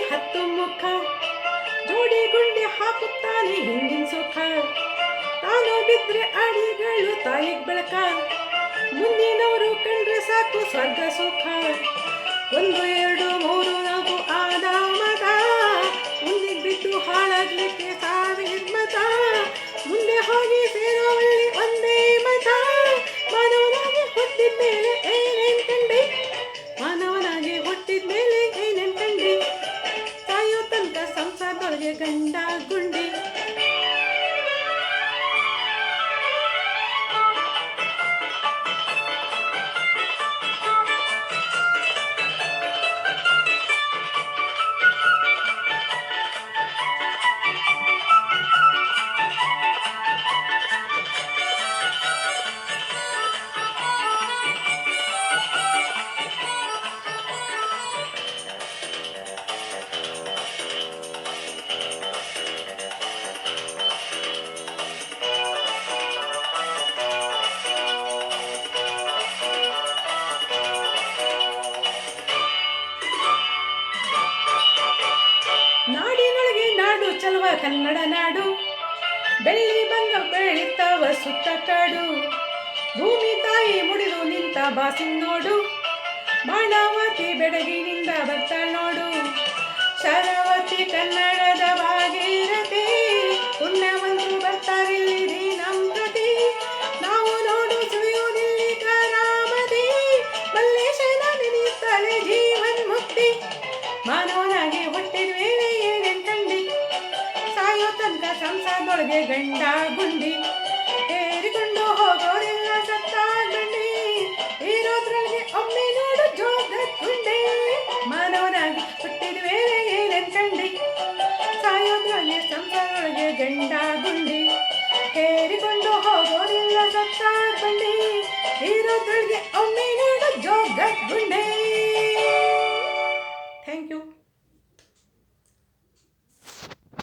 ಹತ್ತು ಮುಖ ಜೋಡಿ ಗುಂಡಿ ಹಾಕುತ್ತಾನೆ ಹಿಂದಿನ ಸುಖ. ತಾನು ಬಿದ್ರೆ ಅಡಿಗಳು ತಾಯಿಗೆ ಬೆಳಕ, ಮುಂದಿನವರು ಕಂಡ್ರೆ ಸಾಕು ಸ್ವರ್ಗ ಸುಖ. ಒಂದು ಎರಡು ಮೂರು ನಾಲ್ಕು ಆದ ಮತ, ಮುಂದಿಗೆ ಬಿದ್ದು ಹಾಳಾಗ್ಲಿಕ್ಕೆ ಸಾವಿರ ಮತ. ಮುಂದೆ ಹೋಗಿ ಸೇರೋವಲ್ಲಿ ಒಂದೇ ಮತ. ಮಾನವನಾಗಿ ಹುಟ್ಟಿದ ಮೇಲೆ ಏನೇನ್ ಕಂಡೆ, ಮಾನವನಾಗಿ ಹುಟ್ಟಿದ ಮೇಲೆ ಏನೇನ್ ಕಂಡೆ. ಸಾಯೋ ತನಕ ಸಂಸಾರದೊಳಗೆ ಗಂಡ ಗುಂಡಿ. ನಾಡಿನೊಳಗೆ ನಾಡು ಚಲುವ ಕನ್ನಡ ನಾಡು, ಬೆಳ್ಳಿ ಬಂಗ ಬೆಳಿತಾವ ಸುತ್ತ ಕಾಡು. ಭೂಮಿ ತಾಯಿ ಮುಡಿದು ನಿಂತ ಬಾಸಿನ್ ನೋಡು, ಬಾಣಾವತಿ ಬೆಡಗಿನಿಂದ ಬರ್ತಾಳ ನೋಡು. ಶರಾವತಿ ಕನ್ನಡದ ಭಾಗೀರಥಿ, ಪುಣ್ಯವಂತರು ಬರ್ತಾರಿಲ್ಲಿ ನಮ್ ಪ್ರತಿ. ನಾವು ನೋಡು ಸುಳಿಯುವುದಿಲ್ಲಿ ಕರಾಮತಿ, ಮಲ್ಲೇಶನ ನೆನೆಯುತ್ತಾಳೆ ಜೀವನ್ ಮುಕ್ತಿ. ಮಾನವನಾಗಿ ಹುಟ್ಟಿದ ಮೇಲೆ ಏನೇನ್ ಕಂಡಿ, ಸಾಯೋ ತನಕ ಸಂಸಾರದೊಳಗೆ ಗಂಡ ಗುಂಡಿ. ಏರಿಕೊಂಡು ಹೋಗೋರೆಲ್ಲ ಸತ್ತ ಗಂಡಿ, ಇರೋದ್ರೊಳಗೆ ಒಮ್ಮೆ ನೋಡು ಜೋಗ ಗುಂಡಿ. ಮಾನವನಾಗಿ ಹುಟ್ಟಿದ ಮೇಲೆ ಏನೇನ್ ಕಂಡಿ, ಸಾಯೋದ್ರೊಳಗೆ ಸಂಸಾರದೊಳಗೆ ಗಂಡ ಗುಂಡಿ. ಏರಿಕೊಂಡು ಹೋಗೋರೆಲ್ಲ ಸತ್ತ ಗಂಡಿ, ಇರೋದ್ರೊಳಗೆ ಒಮ್ಮೆ ನೋಡು ಜೋಗ ಗುಂಡಿ.